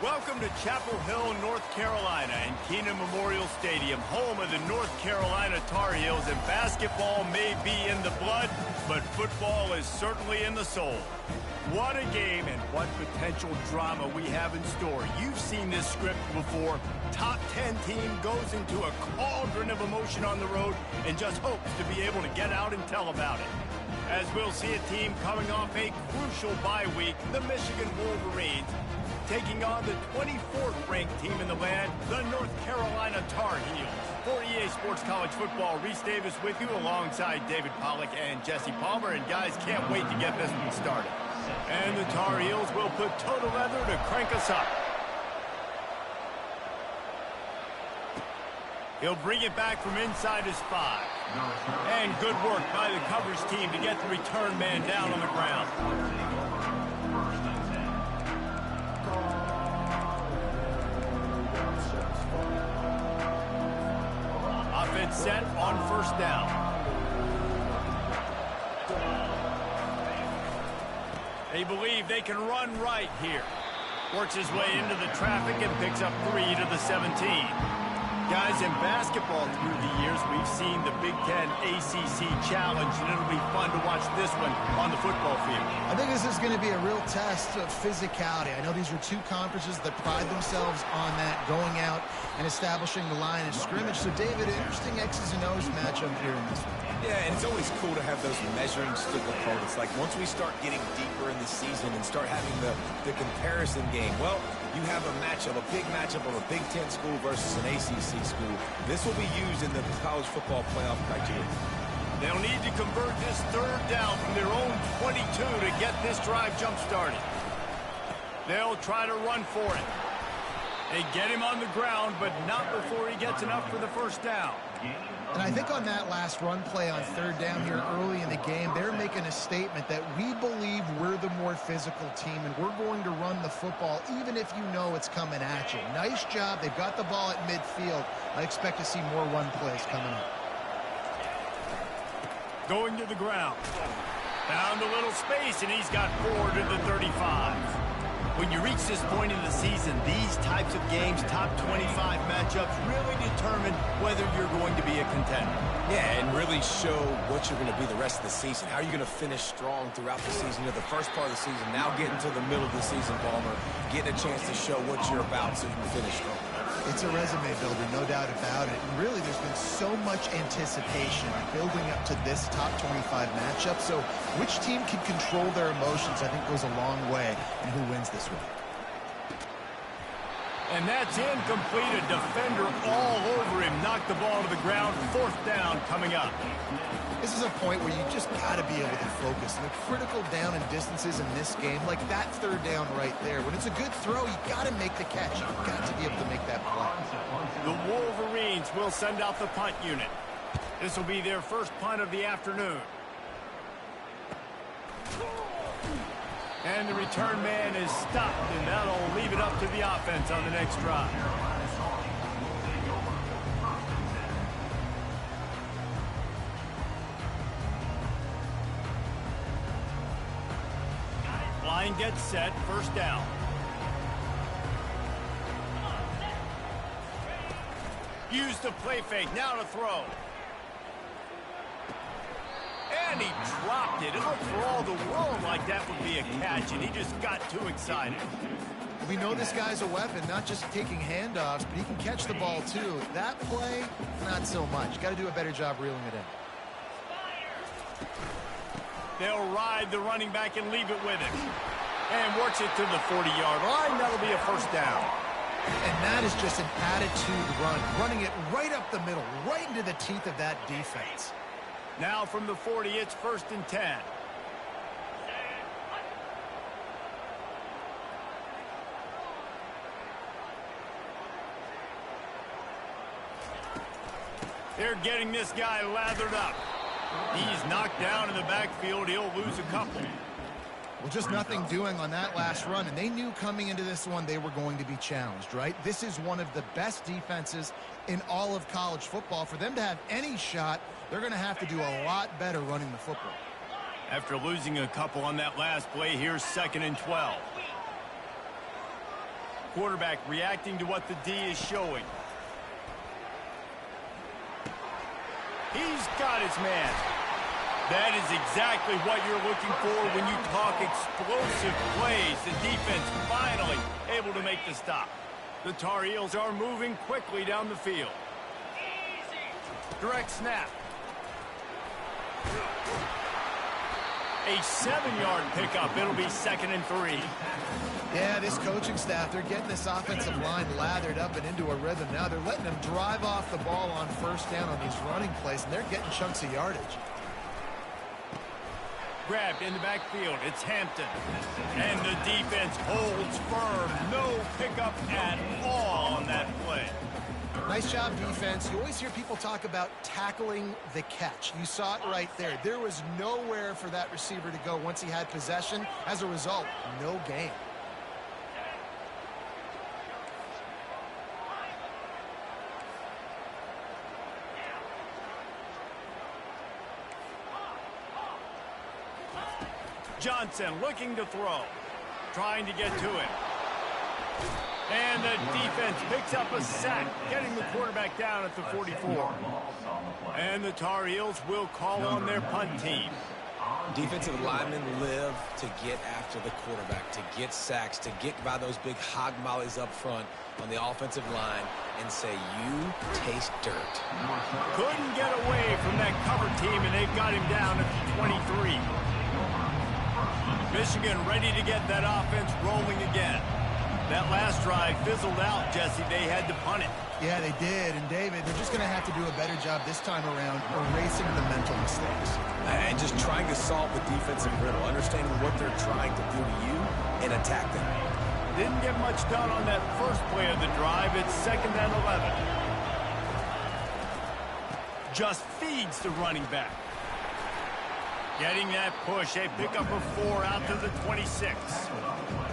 Welcome to Chapel Hill, North Carolina, and Keenan Memorial Stadium, home of the North Carolina Tar Heels, and basketball may be in the blood, but football is certainly in the soul. What a game and what potential drama we have in store. You've seen this script before. Top 10 team goes into a cauldron of emotion on the road and just hopes to be able to get out and tell about it. As we'll see a team coming off a crucial bye week, the Michigan Wolverines, taking on the 24th ranked team in the land, the North Carolina Tar Heels. For EA Sports College Football, Reese Davis with you alongside David Pollack and Jesse Palmer. And guys, can't wait to get this one started. And the Tar Heels will put total leather to crank us up. He'll bring it back from inside his 5. And good work by the coverage team to get the return man down on the ground. Offense set on first down. They believe they can run right here. Works his way into the traffic and picks up 3 to the 17. Guys, in basketball through the years, we've seen the Big Ten ACC Challenge, and it'll be fun to watch this one on the football field. I think this is going to be a real test of physicality. I know these are two conferences that pride themselves on that, going out and establishing the line of scrimmage. So, David, interesting X's and O's matchup here in this one. Yeah, and it's always cool to have those measuring stick opponents. Like, once we start getting deeper in the season and start having the comparison game, well, you have a matchup, a big matchup of a Big Ten school versus an ACC school. This will be used in the college football playoff criteria. They'll need to convert this third down from their own 22 to get this drive jump-started. They'll try to run for it. They get him on the ground, but not before he gets enough for the first down. And I think on that last run play on third down here early in the game, they're making a statement that we believe we're the more physical team and we're going to run the football even if you know it's coming at you. Nice job. They've got the ball at midfield. I expect to see more run plays coming up. Going to the ground. Found a little space, and he's got 4 to the 35. When you reach this point in the season, these types of games, top 25 matchups, really determine whether you're going to be a contender. Yeah, and really show what you're going to be the rest of the season. How are you going to finish strong throughout the season? You know, the first part of the season, now getting to the middle of the season, Palmer, getting a chance to show what you're about so you can finish strong. It's a resume builder, no doubt about it. And really, there's been so much anticipation building up to this top 25 matchup. So which team can control their emotions, I think, goes a long way in who wins this one. And that's incomplete. A defender all over him. Knocked the ball to the ground. 4th down coming up. This is a point where you just got to be able to focus. And the critical down and distances in this game, like that third down right there. When it's a good throw, you got to make the catch. You've got to be able to make that play. The Wolverines will send out the punt unit. This will be their first punt of the afternoon. And the return man is stopped, and that'll leave it up to the offense on the next drive. Line gets set, first down. Use the play fake, now to throw. And he dropped it. It looked for all the world like that would be a catch, and he just got too excited. We know this guy's a weapon, not just taking handoffs, but he can catch the ball too. That play, not so much. Got to do a better job reeling it in. They'll ride the running back and leave it with him. And works it to the 40-yard line. That'll be a first down. And that is just an attitude run. Running it right up the middle, right into the teeth of that defense. Now from the 40, it's 1st and 10. They're getting this guy lathered up. He's knocked down in the backfield. He'll lose a couple. Well, just nothing doing on that last run, and they knew coming into this one they were going to be challenged, right? This is one of the best defenses in all of college football. For them to have any shot, they're going to have to do a lot better running the football. After losing a couple on that last play, here's 2nd and 12. quarterback reacting to what the D is showing. He's got his man. That is exactly what you're looking for when you talk explosive plays. The defense finally able to make the stop. The Tar Heels are moving quickly down the field. Direct snap. A 7-yard pickup. It'll be 2nd and 3. Yeah, this coaching staff, they're getting this offensive line lathered up and into a rhythm. Now they're letting them drive off the ball on 1st down on these running plays, and they're getting chunks of yardage. Grabbed in the backfield. It's Hampton. And the defense holds firm. No pickup at all on that play. Nice job, defense. You always hear people talk about tackling the catch. You saw it right there. There was nowhere for that receiver to go once he had possession. As a result, no gain. Johnson looking to throw. Trying to get to it. And the defense picks up a sack, getting the quarterback down at the 44. And the Tar Heels will call on their punt team. Defensive linemen live to get after the quarterback, to get sacks, to get by those big hog mollies up front on the offensive line and say, you taste dirt. Couldn't get away from that cover team, and they've got him down at the 23. Michigan ready to get that offense rolling again. That last drive fizzled out, Jesse. They had to punt it. Yeah, they did. And, David, they're just going to have to do a better job this time around erasing the mental mistakes. And just trying to solve the defensive riddle, understanding what they're trying to do to you and attack them. Didn't get much done on that first play of the drive. It's 2nd and 11. Just feeds the running back. Getting that push, a pickup of 4 out to the 26.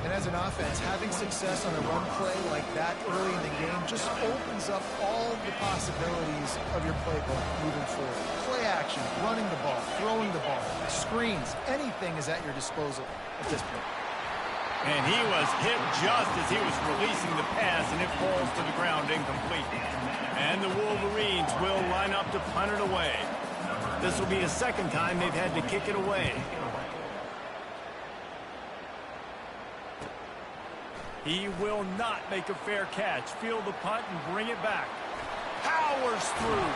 And as an offense, having success on a run play like that early in the game just opens up all the possibilities of your playbook moving forward. Play action, running the ball, throwing the ball, screens, anything is at your disposal at this point. And he was hit just as he was releasing the pass, and it falls to the ground incomplete. And the Wolverines will line up to punt it away. This will be the 2nd time they've had to kick it away. He will not make a fair catch. Field the punt and bring it back. Powers through.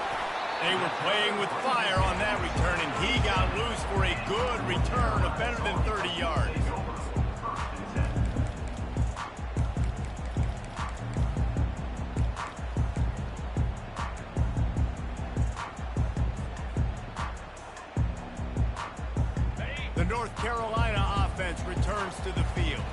They were playing with fire on that return, and he got loose for a good return of better than 30 yards. The North Carolina offense returns to the field.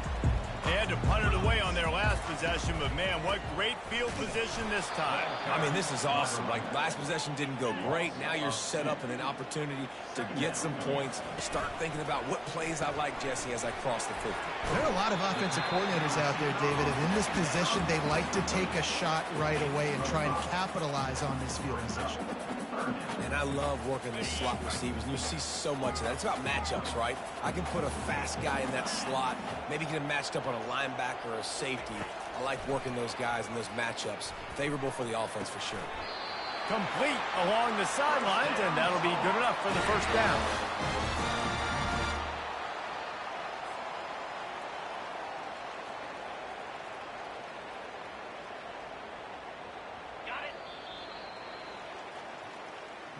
They had to punt it away on their last possession, but, man, what great field position this time. I mean, this is awesome. Like, last possession didn't go great. Now you're set up in an opportunity to get some points. Start thinking about what plays I like, Jesse, as I cross the 50. There are a lot of offensive coordinators out there, David, and in this position, they like to take a shot right away and try and capitalize on this field position. And I love working the slot receivers, and you see so much of that. It's about matchups, right? I can put a fast guy in that slot, maybe get him matched up on a linebacker or a safety. I like working those guys in those matchups. Favorable for the offense for sure. Complete along the sidelines, and that'll be good enough for the 1st down.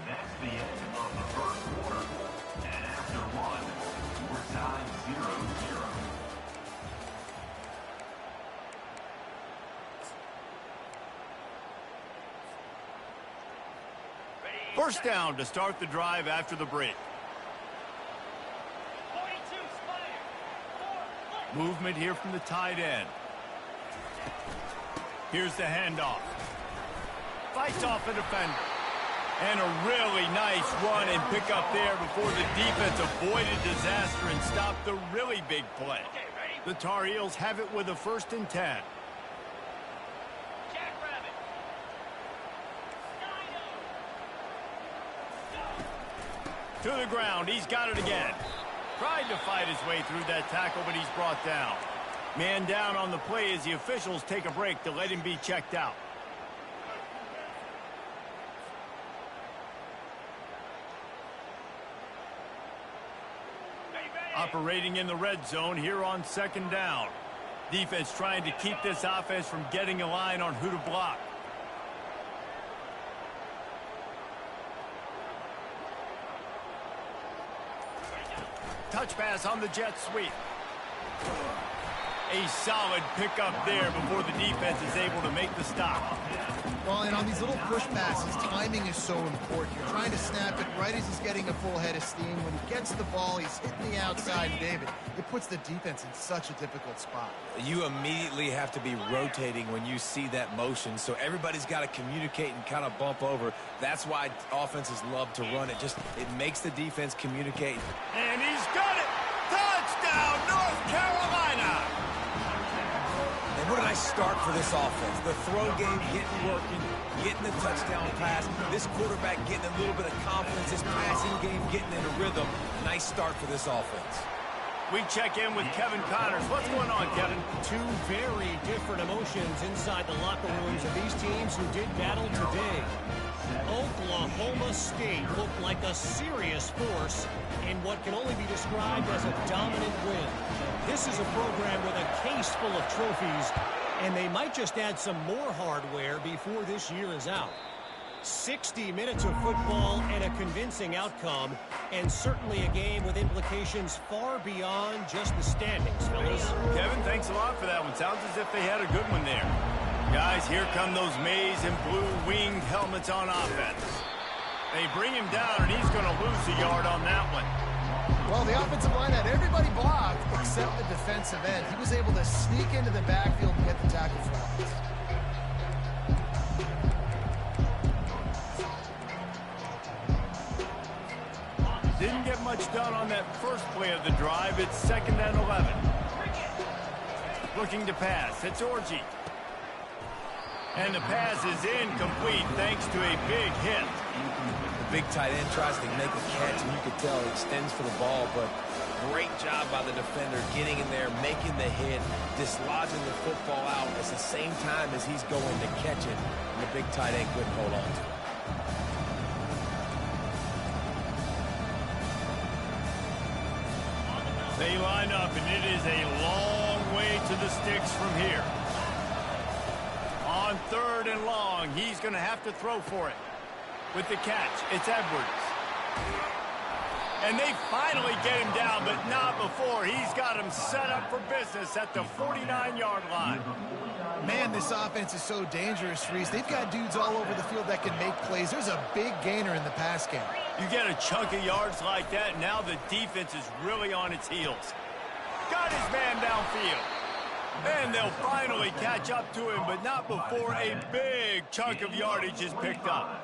That's the end of the 1st quarter. And after one, we're tied 0-0. First down to start the drive after the break. Movement here from the tight end. Here's the handoff. Fights off a defender. And a really nice run and pick up there before the defense avoided disaster and stopped the really big play. The Tar Heels have it with a 1st and 10. To the ground. He's got it again. Tried to fight his way through that tackle, but he's brought down. Man down on the play as the officials take a break to let him be checked out. Operating in the red zone here on second down. Defense trying to keep this offense from getting a line on who to block. Touch pass on the jet sweep. A solid pickup there before the defense is able to make the stop. Well, and on these little push passes, timing is so important. You're trying to snap it right as he's getting a full head of steam. When he gets the ball, he's hitting the outside, David. It puts the defense in such a difficult spot. You immediately have to be rotating when you see that motion, so everybody's got to communicate and kind of bump over. That's why offenses love to run it. It makes the defense communicate. And he's got it! Touchdown, North Carolina! And what a nice start for this offense. The throw game working, getting the touchdown pass. This quarterback getting a little bit of confidence. This passing game getting in a rhythm. Nice start for this offense. We check in with Kevin Connors. What's going on, Kevin? Two very different emotions inside the locker rooms of these teams who did battle today. Oklahoma State looked like a serious force in what can only be described as a dominant win. This is a program with a case full of trophies, and they might just add some more hardware before this year is out. 60 minutes of football and a convincing outcome, and certainly a game with implications far beyond just the standings, fellas. Kevin, thanks a lot for that one. Sounds as if they had a good one there. Guys, here come those maize and blue winged helmets on offense. They bring him down, and he's going to lose a yard on that one. Well, the offensive line had everybody blocked except the defensive end. He was able to sneak into the backfield and get the tackle for offense. Didn't get much done on that first play of the drive. It's 2nd and 11. Looking to pass. It's Orji. And the pass is incomplete thanks to a big hit. The big tight end tries to make a catch, and you can tell he extends for the ball, but great job by the defender getting in there, making the hit, dislodging the football out at the same time as he's going to catch it, and the big tight end couldn't hold on to it. They line up, and it is a long way to the sticks from here. On 3rd and long, he's going to have to throw for it. With the catch, it's Edwards. And they finally get him down, but not before. He's got him set up for business at the 49-yard line. Man, this offense is so dangerous, Reese. They've got dudes all over the field that can make plays. There's a big gainer in the pass game. You get a chunk of yards like that, now the defense is really on its heels. Got his man downfield. And they'll finally catch up to him, but not before a big chunk of yardage is picked up.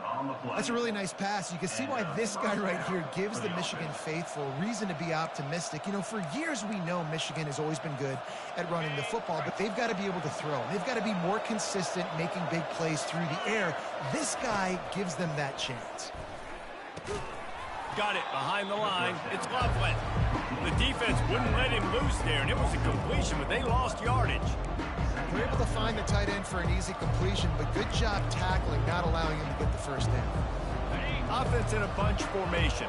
That's a really nice pass. You can see why this guy right here gives the Michigan faithful reason to be optimistic. You know, for years we know Michigan has always been good at running the football, but they've got to be able to throw. They've got to be more consistent making big plays through the air. This guy gives them that chance. Got it behind the line. It's Loveland. The defense wouldn't let him loose there, and it was a completion, but they lost yardage. They're able to find the tight end for an easy completion, but good job tackling, not allowing him to get the first down. Offense in a bunch formation.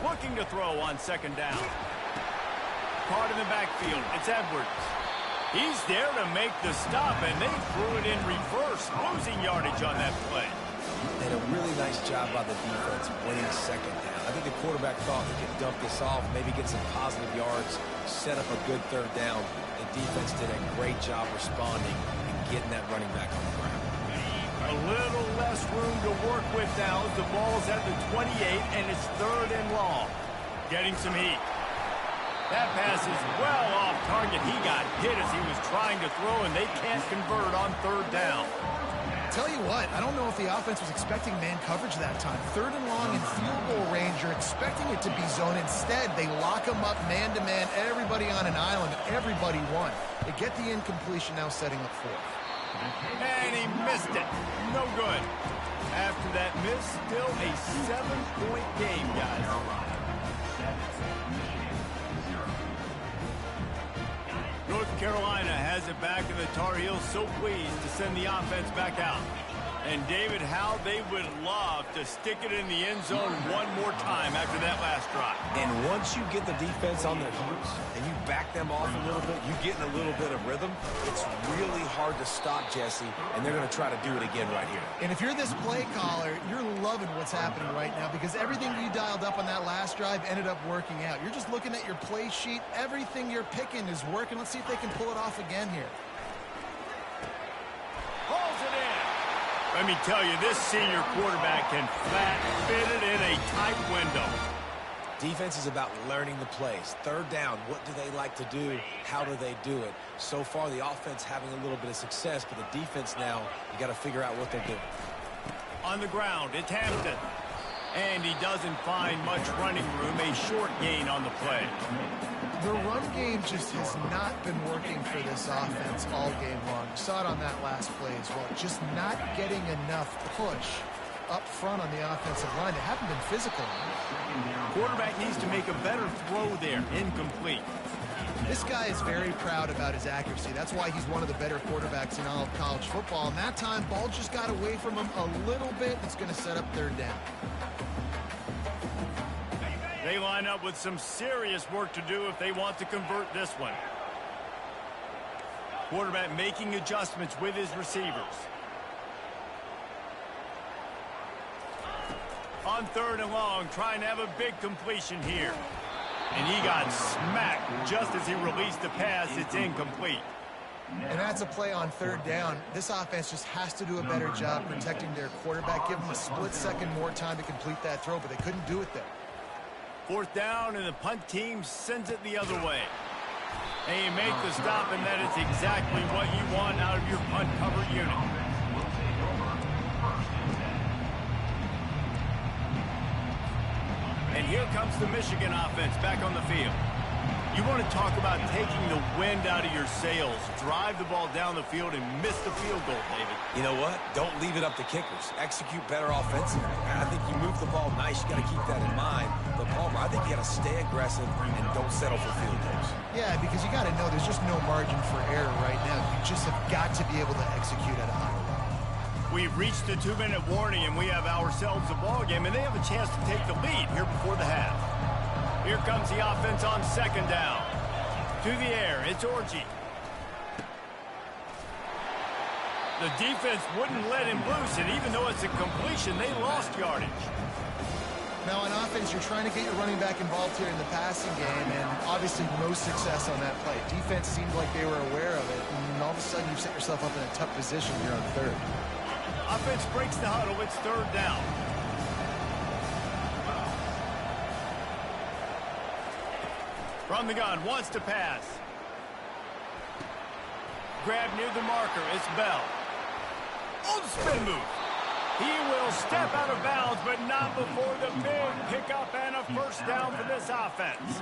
Looking to throw on 2nd down. Caught in the backfield. It's Edwards. He's there to make the stop, and they threw it in reverse, losing yardage on that play. And a really nice job by the defense winning 2nd down. I think the quarterback thought he could dump this off, maybe get some positive yards, set up a good 3rd down. The defense did a great job responding and getting that running back on the ground. A little less room to work with now as the ball's at the 28, and it's 3rd and long. Getting some heat. That pass is well off target. He got hit as he was trying to throw, and they can't convert on 3rd down. Tell you what, I don't know if the offense was expecting man coverage that time. 3rd and long in field goal range, you're expecting it to be zone. Instead, they lock them up man-to-man, everybody on an island, everybody won. They get the incompletion, now setting up 4th. And he missed it. No good. After that miss, still a 7-point game, guys. Carolina has it back, and the Tar Heels so pleased to send the offense back out. And, David, how they would love to stick it in the end zone one more time after that last drive. And once you get the defense on their heels and you back them off a little bit, you get in a little bit of rhythm, it's really hard to stop, Jesse, and they're going to try to do it again right here. And if you're this play caller, you're loving what's happening right now because everything you dialed up on that last drive ended up working out. You're just looking at your play sheet. Everything you're picking is working. Let's see if they can pull it off again here. Pulls it in. Let me tell you, this senior quarterback can flat fit it in a tight window. Defense is about learning the plays. Third down, what do they like to do? How do they do it? So far, the offense having a little bit of success, but the defense now, you got to figure out what they're doing. On the ground, it's Hampton. And he doesn't find much running room, a short gain on the play. The run game just has not been working for this offense all game long. You saw it on that last play as well. Just not getting enough push up front on the offensive line. They haven't been physical. Quarterback needs to make a better throw there. Incomplete. This guy is very proud about his accuracy. That's why he's one of the better quarterbacks in all of college football. And that time, ball just got away from him a little bit. It's going to set up third down. They line up with some serious work to do if they want to convert this one. Quarterback making adjustments with his receivers. On third and long, trying to have a big completion here. And he got smacked just as he released the pass. It's incomplete. And that's a play on third down. This offense just has to do a better job protecting their quarterback. Give them a split second more time to complete that throw, but they couldn't do it there. Fourth down, and the punt team sends it the other way. And you make the stop, and that is exactly what you want out of your punt cover unit. And here comes the Michigan offense back on the field. You want to talk about taking the wind out of your sails. Drive the ball down the field and miss the field goal, David. You know what? Don't leave it up to kickers. Execute better offensively. I think you move the ball nice. You got to keep that in mind. But, Palmer, I think you got to stay aggressive and don't settle for field goals. Yeah, because you got to know there's just no margin for error right now. You just have got to be able to execute at a high level. We've reached the 2-minute warning, and we have ourselves a ball game, and they have a chance to take the lead here before the half. Here comes the offense on second down. To the air, it's Orji. The defense wouldn't let him loose, and even though it's a completion, they lost yardage. Now on offense, you're trying to get your running back involved here in the passing game, and obviously no success on that play. Defense seemed like they were aware of it, and all of a sudden you've set yourself up in a tough position here on third. Offense breaks the huddle, it's third down. From the gun, wants to pass. Grab near the marker, it's Bell. On the spin move. He will step out of bounds, but not before the big pickup and a first down for this offense.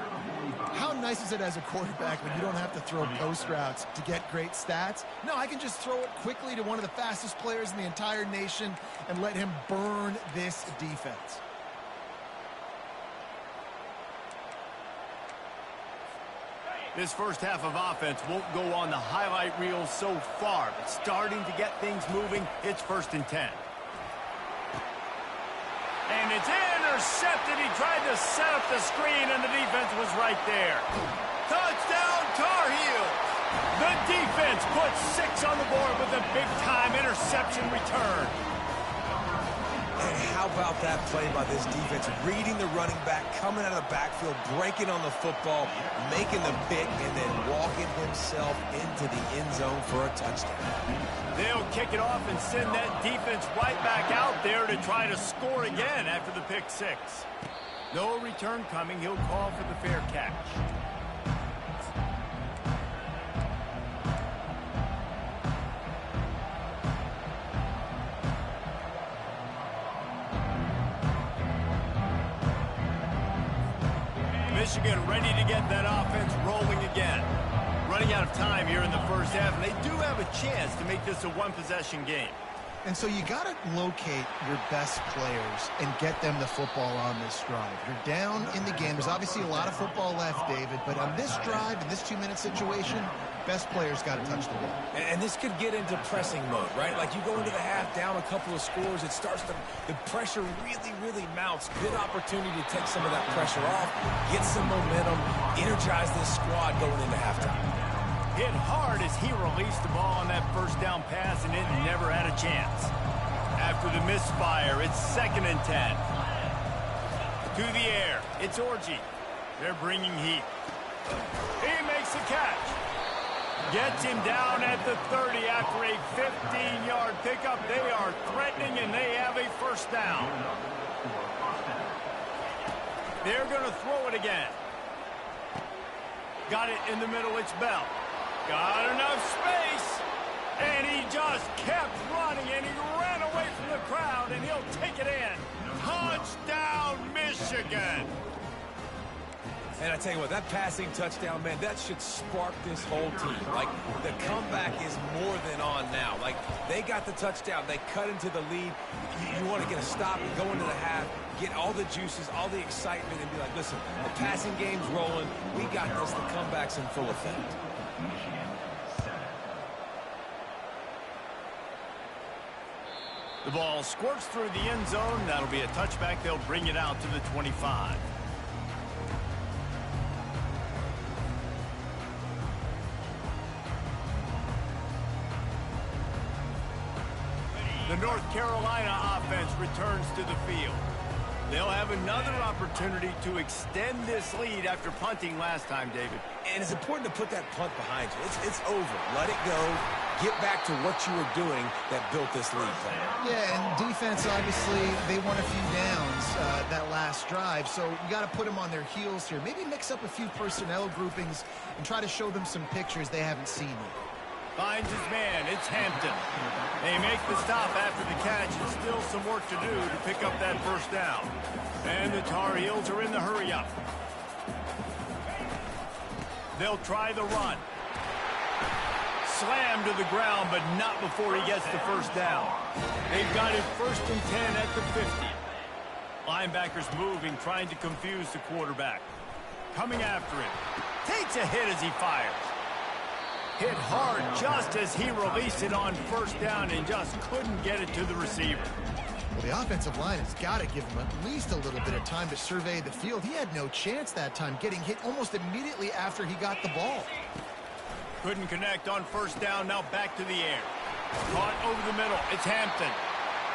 How nice is it as a quarterback when you don't have to throw post routes to get great stats? No, I can just throw it quickly to one of the fastest players in the entire nation and let him burn this defense. This first half of offense won't go on the highlight reel so far, but starting to get things moving, it's 1st and 10. And it's intercepted. He tried to set up the screen, and the defense was right there. Touchdown, Tar Heels. The defense puts 6 on the board with a big-time interception return. And how about that play by this defense? Reading the running back, coming out of the backfield, breaking on the football, making the pick, and then walking himself into the end zone for a touchdown. They'll kick it off and send that defense right back out there to try to score again after the pick 6. No return coming. He'll call for the fair catch. Michigan ready to get that offense rolling again. Running out of time here in the first half, and they do have a chance to make this a one-possession game. And so you got to locate your best players and get them the football on this drive. You're down in the game. There's obviously a lot of football left, David, but on this drive, in this 2-minute situation, best player's got to touch the ball. And this could get into pressing mode, right? Like you go into the half, down a couple of scores, it starts to, the pressure really, really mounts. Good opportunity to take some of that pressure off, get some momentum, energize this squad going into halftime. Hit hard as he released the ball on that first down pass, and it never had a chance. After the misfire, it's 2nd and 10. To the air, it's Orji. They're bringing heat. He makes the catch. Gets him down at the 30 after a 15-yard pickup. They are threatening, and they have a first down. They're going to throw it again. Got it in the middle. It's Bell. Got enough space. And he just kept running, and he ran away from the crowd, and he'll take it in. Touchdown, Michigan. And I tell you what, that passing touchdown, man, that should spark this whole team. Like, the comeback is more than on now. Like, they got the touchdown. They cut into the lead. You want to get a stop and go into the half, get all the juices, all the excitement, and be like, listen, the passing game's rolling. We got this. The comeback's in full effect. The ball squirts through the end zone. That'll be a touchback. They'll bring it out to the 25. The North Carolina offense returns to the field. They'll have another opportunity to extend this lead after punting last time, David. And it's important to put that punt behind you. It's over. Let it go. Get back to what you were doing that built this lead. Yeah, and defense, obviously, they won a few downs that last drive, so you got to put them on their heels here. Maybe mix up a few personnel groupings and try to show them some pictures they haven't seen yet. Finds his man. It's Hampton. They make the stop after the catch, and still some work to do to pick up that first down. And the Tar Heels are in the hurry-up. They'll try the run. Slammed to the ground, but not before he gets the first down. They've got it 1st and 10 at the 50. Linebackers moving, trying to confuse the quarterback. Coming after him. Takes a hit as he fires. Hit hard just as he released it on first down and just couldn't get it to the receiver. Well, the offensive line has got to give him at least a little bit of time to survey the field. He had no chance that time, getting hit almost immediately after he got the ball. Couldn't connect on first down, now back to the air. Caught over the middle, it's Hampton.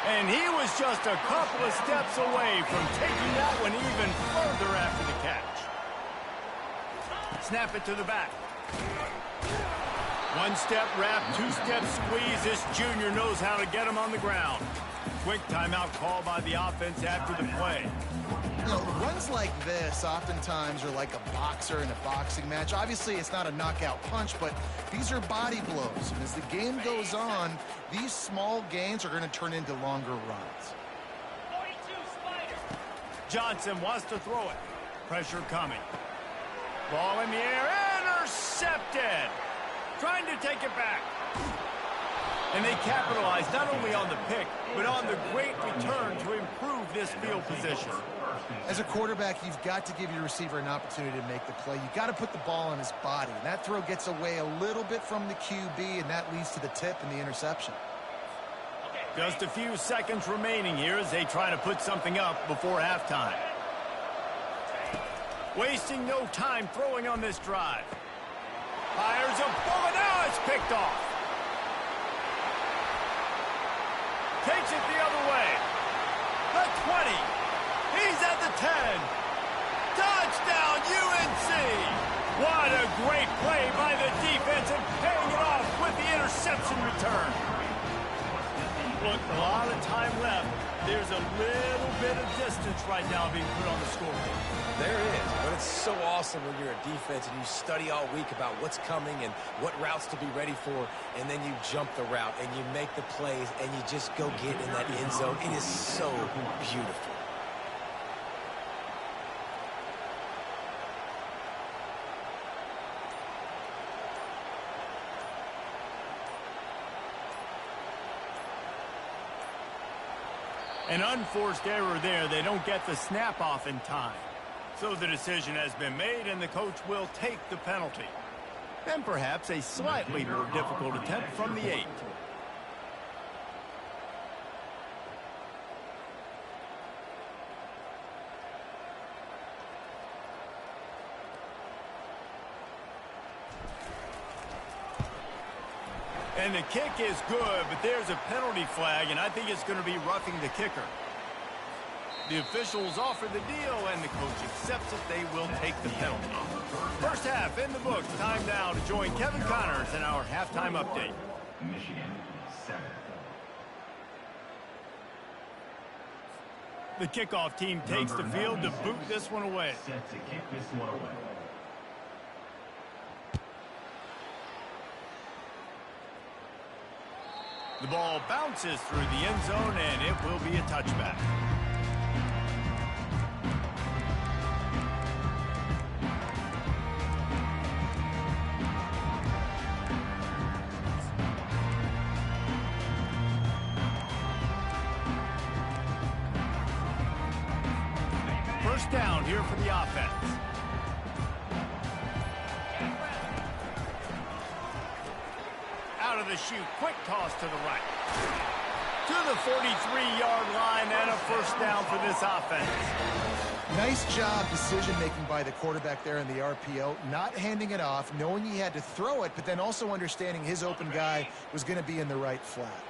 And he was just a couple of steps away from taking that one even further after the catch. Snap it to the back. One-step wrap, two-step squeeze. This junior knows how to get him on the ground. Quick timeout call by the offense after the play. You know, runs like this oftentimes are like a boxer in a boxing match. Obviously, it's not a knockout punch, but these are body blows. And as the game goes on, these small gains are going to turn into longer runs. Johnson wants to throw it. Pressure coming. Ball in the air. Intercepted. Trying to take it back. And they capitalize not only on the pick, but on the great return to improve this field position. As a quarterback, you've got to give your receiver an opportunity to make the play. You've got to put the ball on his body. And that throw gets away a little bit from the QB, and that leads to the tip and the interception. Just a few seconds remaining here as they try to put something up before halftime. Wasting no time throwing on this drive. Fires a bullet. Now it's picked off. Takes it the other way. The 20. He's at the 10. Touchdown, UNC. What a great play by the defense and paying it off with the interception return. Look, a lot of time left. There's a little bit of distance right now being put on the scoreboard. There is, but it's so awesome when you're a defense and you study all week about what's coming and what routes to be ready for, and then you jump the route and you make the plays and you just go get in that end zone. It is so beautiful. An unforced error there. They don't get the snap off in time. So the decision has been made, and the coach will take the penalty. And perhaps a slightly more difficult attempt from the 8. And the kick is good, but there's a penalty flag, and I think it's going to be roughing the kicker. The officials offer the deal, and the coach accepts it. They will take the penalty. First half in the books. Time now to join Kevin Connors in our halftime update. Michigan 7. The kickoff team takes the field to boot this one away. Set to kick this one away. The ball bounces through the end zone, and it will be a touchback. First down here for the offense. Out of the chute, quick toss to the right. To the 43-yard line, and a first down for this offense. Nice job decision-making by the quarterback there in the RPO, not handing it off, knowing he had to throw it, but then also understanding his open guy was going to be in the right flat.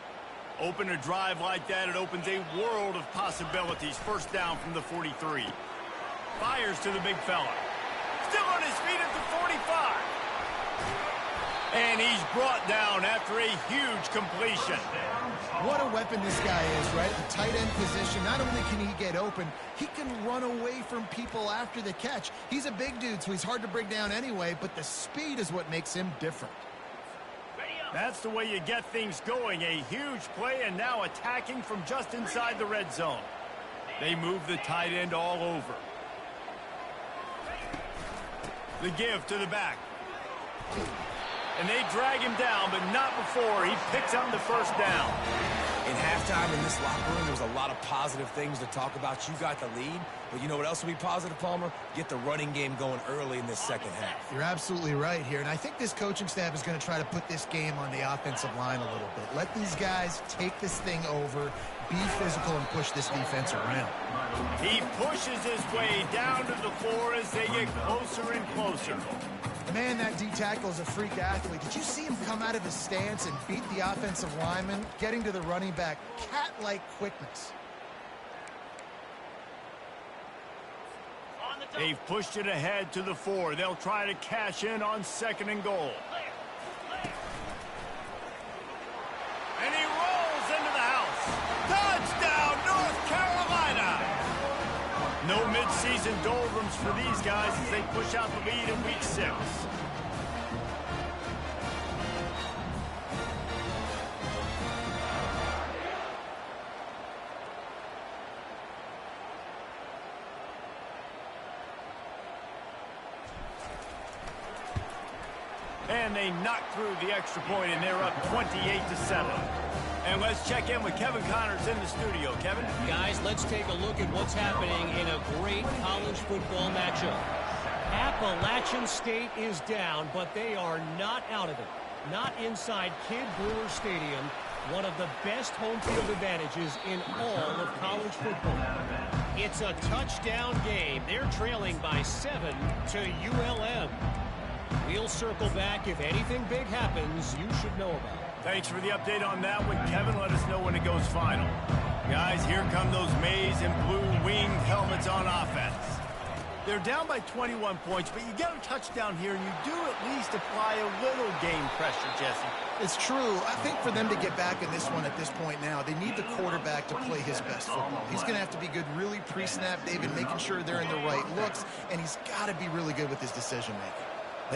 Open a drive like that, it opens a world of possibilities. First down from the 43. Fires to the big fella. Still on his feet at the 45. And he's brought down after a huge completion. What a weapon this guy is, right? The tight end position, not only can he get open, he can run away from people after the catch. He's a big dude, so he's hard to bring down anyway, but the speed is what makes him different. That's the way you get things going. A huge play, and now attacking from just inside the red zone. They move the tight end all over. The give to the back. And they drag him down, but not before he picks up the first down. In halftime in this locker room, there's a lot of positive things to talk about. You got the lead, but you know what else will be positive, Palmer? Get the running game going early in this second half. You're absolutely right here, and I think this coaching staff is going to try to put this game on the offensive line a little bit. Let these guys take this thing over, be physical, and push this defense around. He pushes his way down to the floor as they get closer and closer. Man, that D-tackle is a freak athlete. Did you see him come out of his stance and beat the offensive lineman, getting to the running back? Cat-like quickness. They've pushed it ahead to the 4. They'll try to cash in on 2nd and goal. And he rolls into the house. Touchdown, North Carolina! No midseason doldrums for these guys as they push out the lead in week 6. And they knock through the extra point, and they're up 28-7. And let's check in with Kevin Connors in the studio. Kevin? Guys, let's take a look at what's happening in a great college football matchup. Appalachian State is down, but they are not out of it. Not inside Kidd Brewer Stadium, one of the best home field advantages in all of college football. It's a touchdown game. They're trailing by 7 to ULM. We'll circle back. If anything big happens, you should know about it. Thanks for the update on that one, Kevin. Let us know when it goes final. Guys, here come those maize and blue winged helmets on offense. They're down by 21 points, but you get a touchdown here, and you do at least apply a little game pressure, Jesse. It's true. I think for them to get back in this one at this point now, they need the quarterback to play his best football. He's going to have to be good really pre-snap, David, making sure they're in the right looks, and he's got to be really good with his decision-making.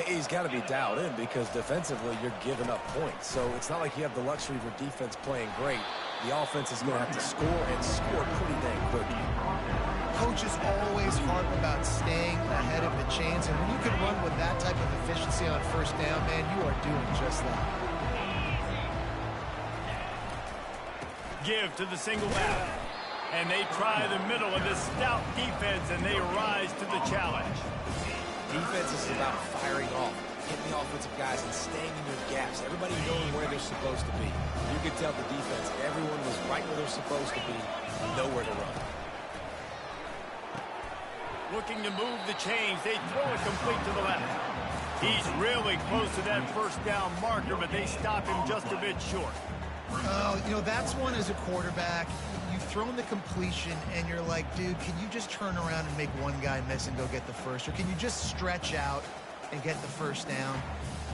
He's got to be dialed in because defensively you're giving up points. So it's not like you have the luxury of your defense playing great. The offense is going to have to score and score pretty dang quick. Coaches always harp about staying ahead of the chains, and when you can run with that type of efficiency on first down, man, you are doing just that. Give to the single back. And they try the middle of this stout defense, and they rise to the challenge. Defense is about firing off. getting the offensive guys and staying in your gaps, everybody knowing where they're supposed to be. You could tell the defense, everyone was right where they're supposed to be, nowhere to run. Looking to move the chains. They throw it complete to the left. He's really close to that first down marker, but they stop him just a bit short. Oh, you know, that's one as a quarterback. You've thrown the completion, and you're like, dude, can you just turn around and make one guy miss and go get the first? Or can you just stretch out and get the first down?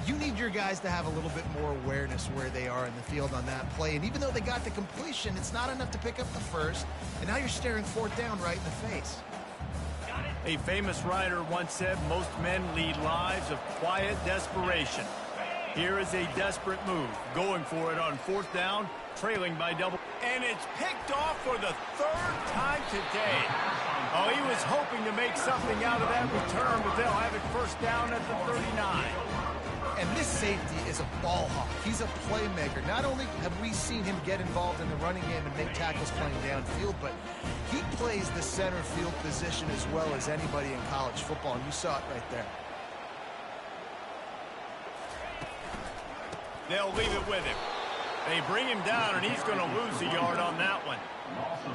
You need your guys to have a little bit more awareness where they are in the field on that play. And even though they got the completion, it's not enough to pick up the first. And now you're staring fourth down right in the face. A famous writer once said, most men lead lives of quiet desperation. Here is a desperate move, going for it on fourth down, trailing by double. And it's picked off for the third time today. Oh, he was hoping to make something out of that return, but they'll have it first down at the 39. And this safety is a ball hawk. He's a playmaker. Not only have we seen him get involved in the running game and make tackles playing downfield, but he plays the center field position as well as anybody in college football, and you saw it right there. They'll leave it with him. They bring him down, and he's going to lose a yard on that one.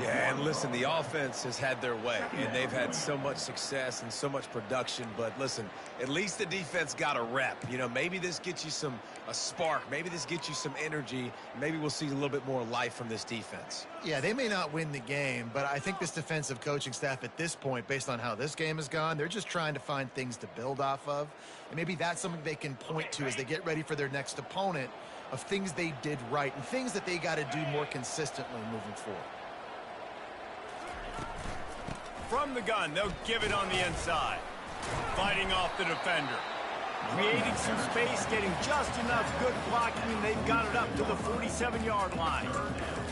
Yeah, and listen, the offense has had their way, and they've had so much success and so much production. But listen, at least the defense got a rep. You know, maybe this gets you a spark. Maybe this gets you some energy. Maybe we'll see a little bit more life from this defense. Yeah, they may not win the game, but I think this defensive coaching staff at this point, based on how this game has gone, they're just trying to find things to build off of. And maybe that's something they can point to as they get ready for their next opponent, of things they did right and things that they got to do more consistently moving forward. From the gun, they'll give it on the inside. Fighting off the defender. Creating some space, getting just enough good blocking, and they've got it up to the 47-yard line.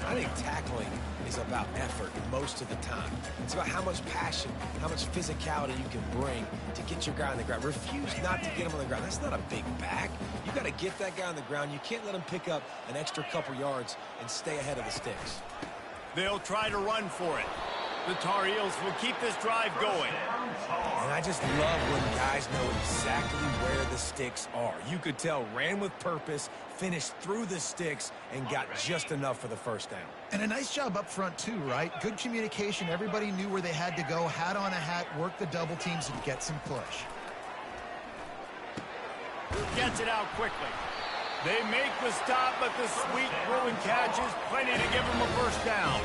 I think tackling is about effort most of the time. It's about how much passion, how much physicality you can bring to get your guy on the ground. Refuse not to get him on the ground. That's not a big back. You got to get that guy on the ground. You can't let him pick up an extra couple yards and stay ahead of the sticks. They'll try to run for it. The Tar Heels will keep this drive going. And I just love when guys know exactly where the sticks are. You could tell, ran with purpose, finished through the sticks, and got just enough for the first down. And a nice job up front, too, right? Good communication. Everybody knew where they had to go, hat on a hat, work the double teams, and get some push. Gets it out quickly. They make the stop, but the sweet throwing catch is plenty to give them a first down.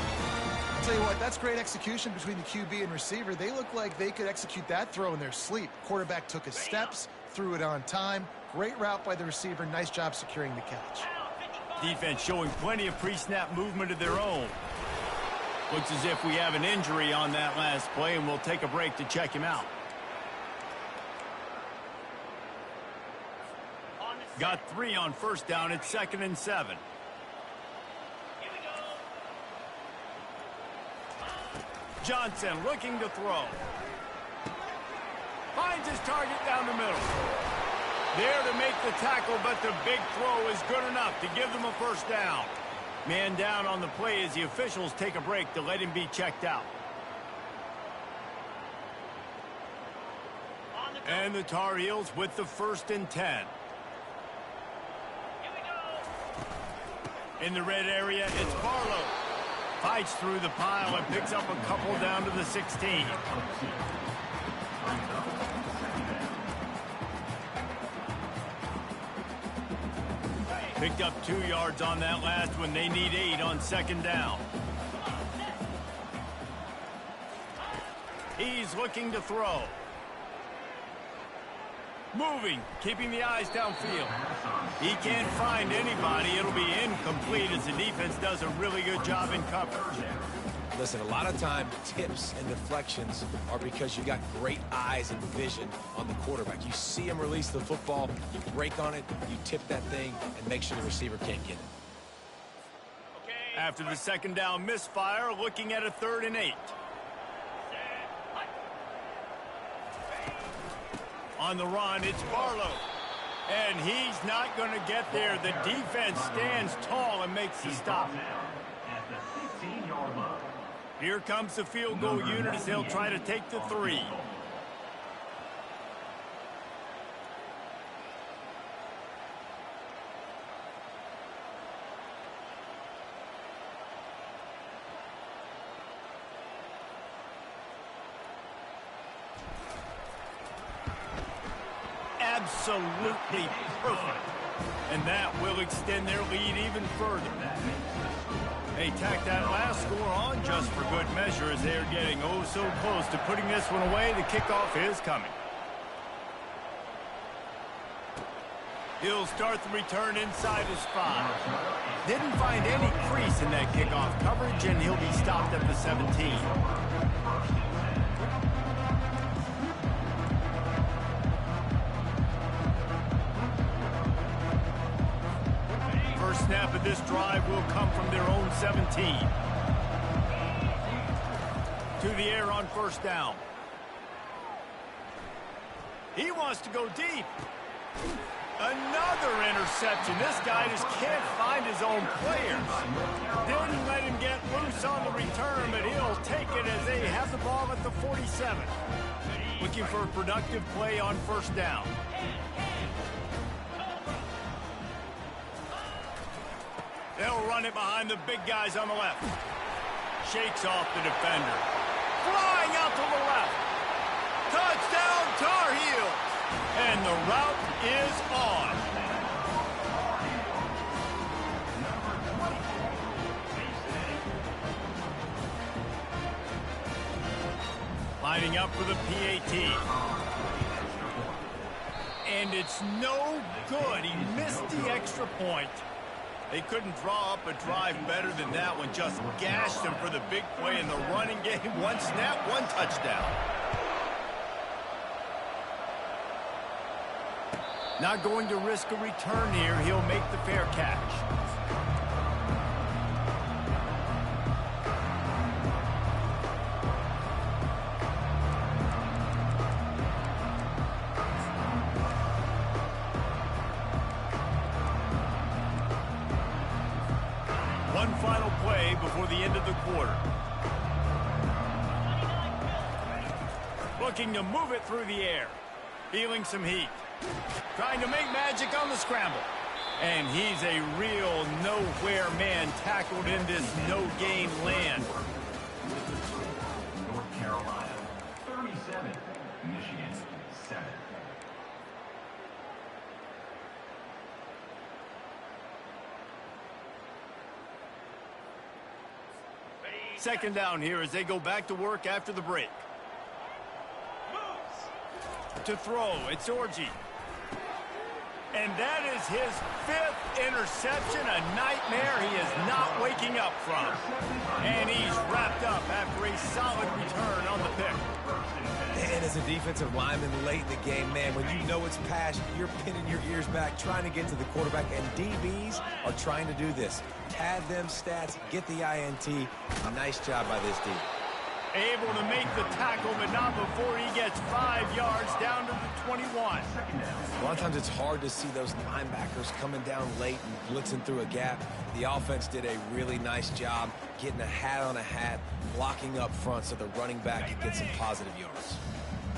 I'll tell you what, that's great execution between the QB and receiver. They look like they could execute that throw in their sleep. Quarterback took his steps, threw it on time. Great route by the receiver. Nice job securing the catch. Defense showing plenty of pre-snap movement of their own. Looks as if we have an injury on that last play, and we'll take a break to check him out. Got 3 on first down. It's 2nd and 7. Johnson looking to throw. Finds his target down the middle. There to make the tackle, but the big throw is good enough to give them a first down. Man down on the play as the officials take a break to let him be checked out. And the Tar Heels with the 1st and 10. In the red area, it's Barlow. Fights through the pile and picks up a couple down to the 16. Picked up 2 yards on that last one. They need 8 on 2nd down. He's looking to throw. Moving, keeping the eyes downfield. He can't find anybody. It'll be incomplete as the defense does a really good job in coverage. Listen, a lot of time, tips and deflections are because you got great eyes and vision on the quarterback. You see him release the football, you break on it, you tip that thing, and make sure the receiver can't get it. After the 2nd down misfire, looking at a 3rd and 8. On the run, it's Barlow. And he's not going to get there. The defense stands tall and makes the stop. Here comes the field goal unit as they'll try to take the 3. absolutely perfect. And that will extend their lead even further. They tack that last score on just for good measure as they're getting oh so close to putting this one away. The kickoff is coming. He'll start the return inside his 5. Didn't find any crease in that kickoff coverage, and he'll be stopped at the 17. First snap of this drive will come from their own 17. To the air on first down. He wants to go deep. Another interception. This guy just can't find his own players. Didn't let him get loose on the return, but he'll take it as they have the ball at the 47. Looking for a productive play on first down. They'll run it behind the big guys on the left. Shakes off the defender. Flying out to the left. Touchdown, Tar Heels. And the route is on. Lining up for the PAT. And it's no good. He missed the extra point. They couldn't draw up a drive better than that one. Just gashed him for the big play in the running game. One snap, one touchdown. Not going to risk a return here. He'll make the fair catch. One final play before the end of the quarter. Looking to move it through the air. Feeling some heat. Trying to make magic on the scramble. And he's a real nowhere man tackled in this no-gain land. North Carolina, 37. Michigan, 7. Second down here as they go back to work after the break. To throw, it's Orji. And that is his 5th interception, a nightmare he is not waking up from. And he's wrapped up after a solid return on the pick. And as a defensive lineman late in the game, man, when you know it's passed, you're pinning your ears back, trying to get to the quarterback, and DBs are trying to do this. Pad them stats, get the INT. Nice job by this D. Able to make the tackle, but not before he gets 5 yards down to the 21. A lot of times it's hard to see those linebackers coming down late and blitzing through a gap. The offense did a really nice job getting a hat on a hat, blocking up front so the running back could get some positive yards.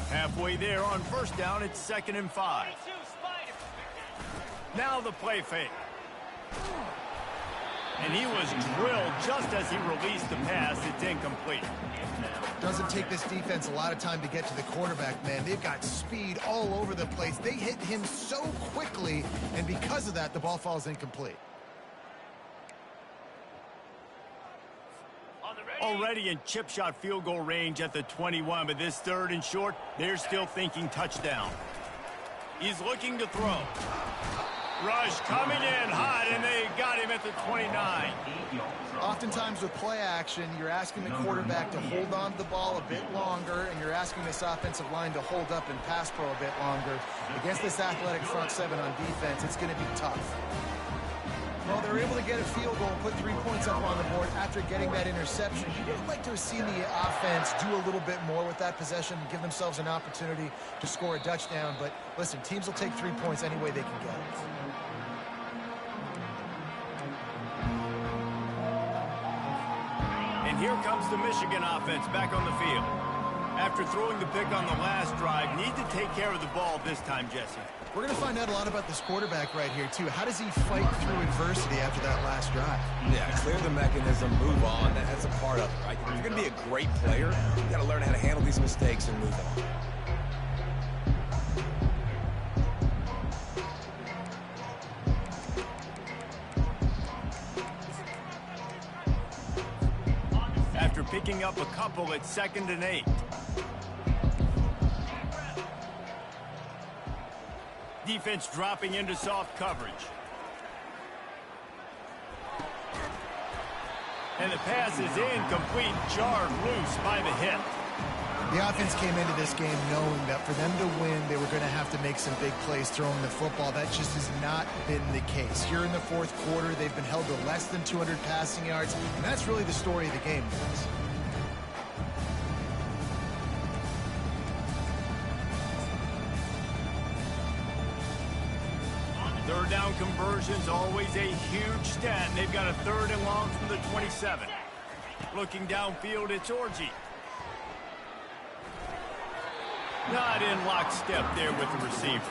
Halfway there on first down, it's 2nd and 5. Now the play fake. And he was drilled just as he released the pass. It's incomplete. Doesn't take this defense a lot of time to get to the quarterback, man. They've got speed all over the place. They hit him so quickly, and because of that, the ball falls incomplete. Already in chip shot field goal range at the 21, but this 3rd and short, they're still thinking touchdown. He's looking to throw. Rush coming in hot, and they got him at the 29. Oftentimes with play action, you're asking the quarterback to hold on to the ball a bit longer, and you're asking this offensive line to hold up and pass pro a bit longer. Against this athletic front 7 on defense, it's going to be tough. Well, they're able to get a field goal and put 3 points up on the board after getting that interception. You would like to have seen the offense do a little bit more with that possession and give themselves an opportunity to score a touchdown. But listen, teams will take 3 points any way they can get it. And here comes the Michigan offense back on the field. After throwing the pick on the last drive, need to take care of the ball this time, Jesse. We're going to find out a lot about this quarterback right here, too. How does he fight through adversity after that last drive? Yeah, clear the mechanism, move on. That's a part of it, right? If you're going to be a great player, you got to learn how to handle these mistakes and move on. picking up a couple at 2nd and 8. Defense dropping into soft coverage. And the pass is incomplete, jarred loose by the hit. The offense came into this game knowing that for them to win, they were going to have to make some big plays throwing the football. That just has not been the case. Here in the fourth quarter, they've been held to less than 200 passing yards, and that's really the story of the game, guys. Third down conversions, always a huge stat. They've got a 3rd and long from the 27. Looking downfield, it's Orji. Not in lockstep there with the receiver.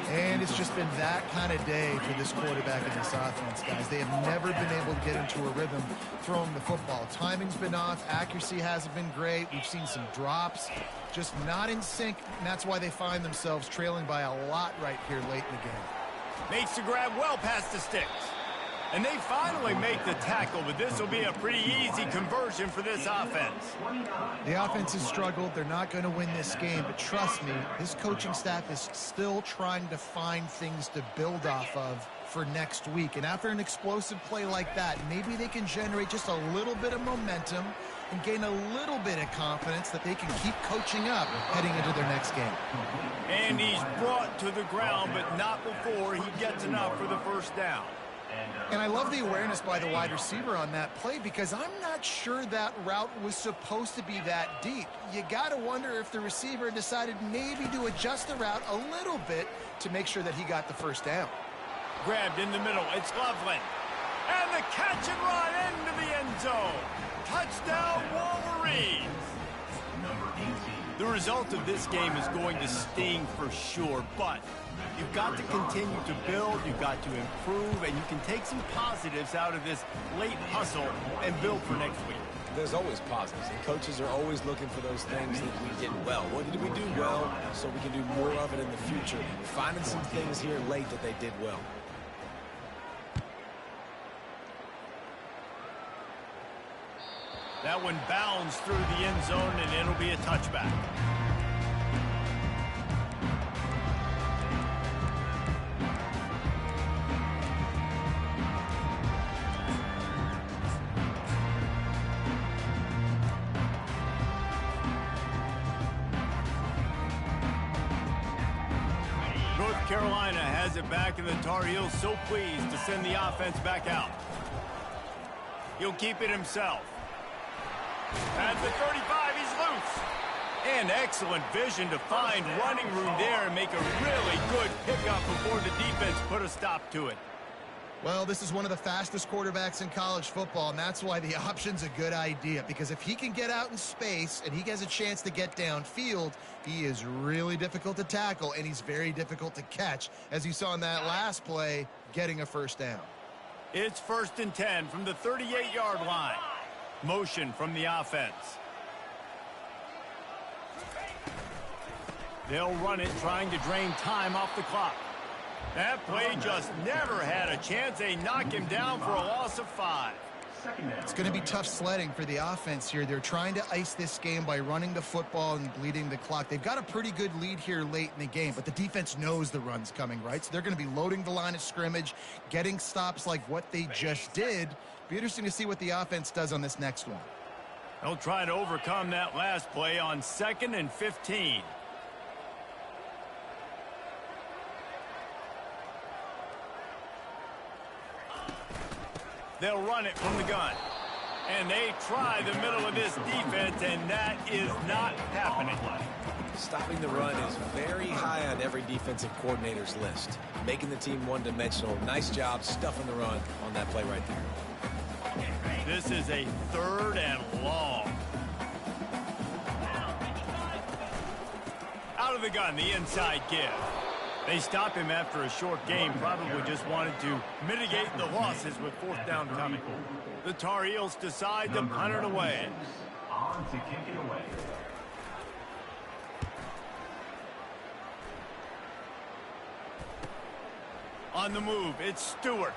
And it's just been that kind of day for this quarterback and this offense, guys. They have never been able to get into a rhythm throwing the football. Timing's been off. Accuracy hasn't been great. We've seen some drops. Just not in sync, and that's why they find themselves trailing by a lot right here late in the game. Makes the grab well past the sticks. And they finally make the tackle, but this will be a pretty easy conversion for this offense. The offense has struggled. They're not going to win this game, but trust me, this coaching staff is still trying to find things to build off of for next week. And after an explosive play like that, maybe they can generate just a little bit of momentum and gain a little bit of confidence that they can keep coaching up heading into their next game. And he's brought to the ground, but not before he gets enough for the first down. And I love the awareness by the wide receiver on that play because I'm not sure that route was supposed to be that deep. You got to wonder if the receiver decided maybe to adjust the route a little bit to make sure that he got the first down. Grabbed in the middle, it's Loveland. And the catch and run into the end zone. Touchdown, Wolverines. The result of this game is going to sting for sure, but you've got to continue to build, you've got to improve, and you can take some positives out of this late hustle and build for next week. There's always positives, and coaches are always looking for those things that we did well. What did we do well so we can do more of it in the future? Finding some things here late that they did well. That one bounds through the end zone, and it'll be a touchback. North Carolina has it back, and the Tar Heels so pleased to send the offense back out. He'll keep it himself. At the 35, he's loose. And excellent vision to find running room there and make a really good pickup before the defense put a stop to it. Well, this is one of the fastest quarterbacks in college football, and that's why the option's a good idea. Because if he can get out in space and he has a chance to get downfield, he is really difficult to tackle, and he's very difficult to catch, as you saw in that last play, getting a first down. It's 1st and 10 from the 38-yard line. Motion from the offense. They'll run it, trying to drain time off the clock. That play just never had a chance. They knock him down for a loss of 5. It's going to be tough sledding for the offense here. They're trying to ice this game by running the football and bleeding the clock. They've got a pretty good lead here late in the game, but the defense knows the run's coming, right? So they're going to be loading the line of scrimmage, getting stops like what they just did. Be interesting to see what the offense does on this next one. They'll try to overcome that last play on 2nd and 15. They'll run it from the gun. And they try the middle of this defense, and that is not happening. Stopping the run is very high on every defensive coordinator's list. Making the team one-dimensional. Nice job stuffing the run on that play right there. This is a 3rd and long. Out of the gun, the inside give. They stop him after a short game, probably just wanted to mitigate the losses with 4th down coming. The Tar Heels decide to punt it away. On to kick it away. On the move, it's Stewart.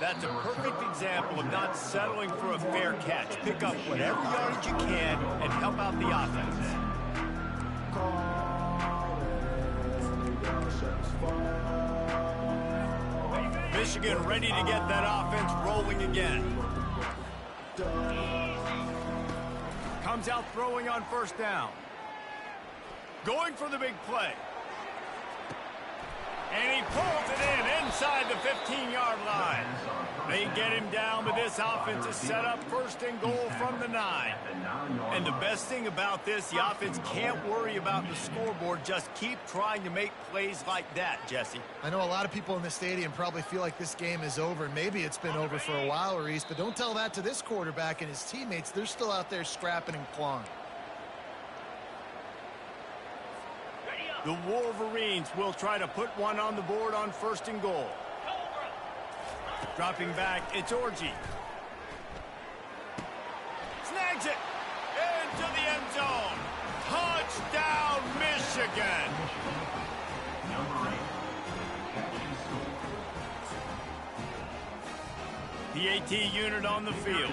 That's a perfect example of not settling for a fair catch. Pick up whatever yardage you can and help out the offense. Michigan ready to get that offense rolling again. Comes out throwing on first down. Going for the big play. And he pulls it in inside the 15-yard line. They get him down, but this offense is set up first and goal from the 9. And the best thing about this, the offense can't worry about the scoreboard. Just keep trying to make plays like that, Jesse. I know a lot of people in the stadium probably feel like this game is over. Maybe it's been over for a while, Reese, but don't tell that to this quarterback and his teammates. They're still out there scrapping and clawing. The Wolverines will try to put one on the board on first and goal. Dropping back, it's Orji. Snags it into the end zone. Touchdown, Michigan. PAT unit on the field.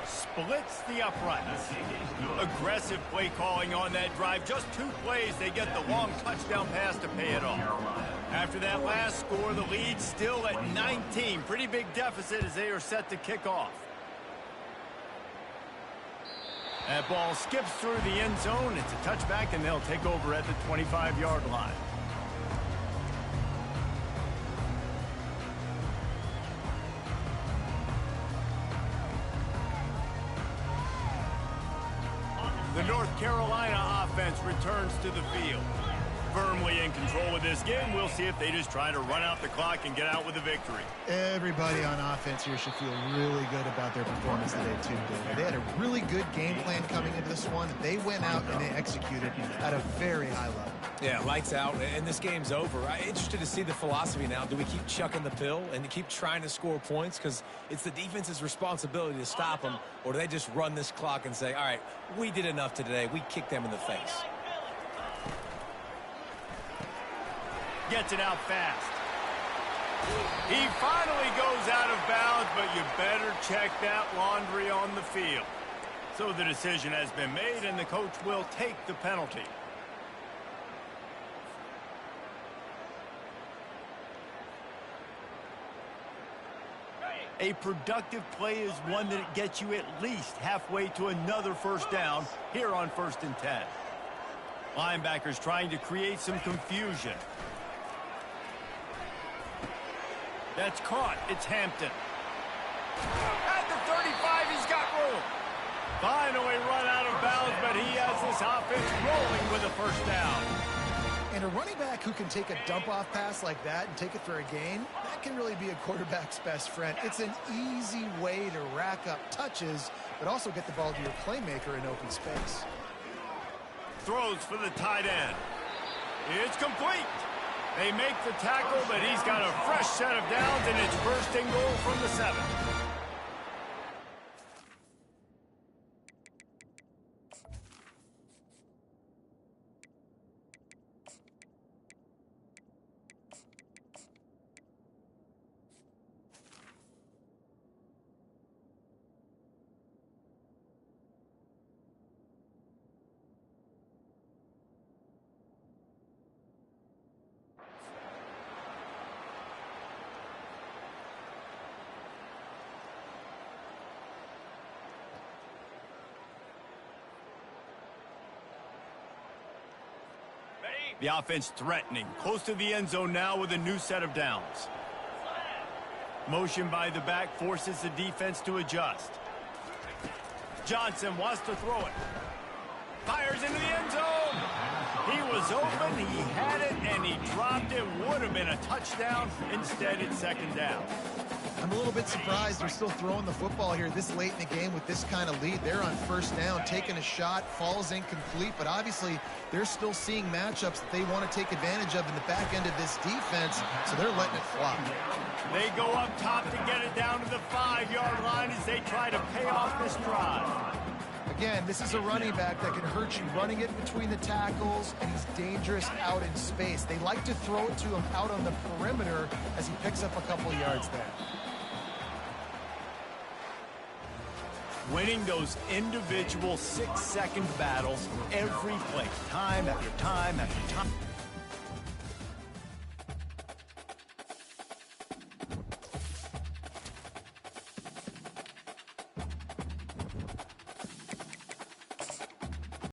Splits the uprights. Aggressive play calling on that drive. Just 2 plays, they get the long touchdown pass to pay it off. After that last score, the lead's still at 19. Pretty big deficit as they are set to kick off. That ball skips through the end zone. It's a touchback, and they'll take over at the 25-yard line. The North Carolina offense returns to the field. Firmly in control of this game. We'll see if they just try to run out the clock and get out with a victory. Everybody on offense here should feel really good about their performance today, too, David. They had a really good game plan coming into this one. They went out and they executed at a very high level. Yeah, lights out, and this game's over. I'm interested to see the philosophy now. Do we keep chucking the pill and keep trying to score points? Because it's the defense's responsibility to stop them, or do they just run this clock and say, all right, we did enough today. We kicked them in the face. Gets it out fast. He finally goes out of bounds, but you better check that laundry on the field. So the decision has been made, and the coach will take the penalty. A productive play is one that gets you at least halfway to another first down here on 1st and 10. Linebackers trying to create some confusion. That's caught. It's Hampton. At the 35, he's got room. Finally run out of bounds, but he has this offense rolling with a first down. And a running back who can take a dump-off pass like that and take it for a gain, that can really be a quarterback's best friend. It's an easy way to rack up touches, but also get the ball to your playmaker in open space. Throws for the tight end. It's complete. They make the tackle, but he's got a fresh set of downs, and it's 1st and goal from the 7. The offense threatening, close to the end zone now with a new set of downs. Motion by the back forces the defense to adjust. Johnson wants to throw it. Fires into the end zone. He was open, he had it, and he dropped it. Would have been a touchdown. Instead, it's 2nd down. I'm a little bit surprised they're still throwing the football here this late in the game with this kind of lead. They're on 1st down, taking a shot, falls incomplete, but obviously they're still seeing matchups that they want to take advantage of in the back end of this defense, so they're letting it fly. They go up top to get it down to the 5-yard line as they try to pay off this drive. Again, this is a running back that can hurt you running it between the tackles, and he's dangerous out in space. They like to throw it to him out on the perimeter as he picks up a couple yards there. Winning those individual 6-second battles every play, time after time after time.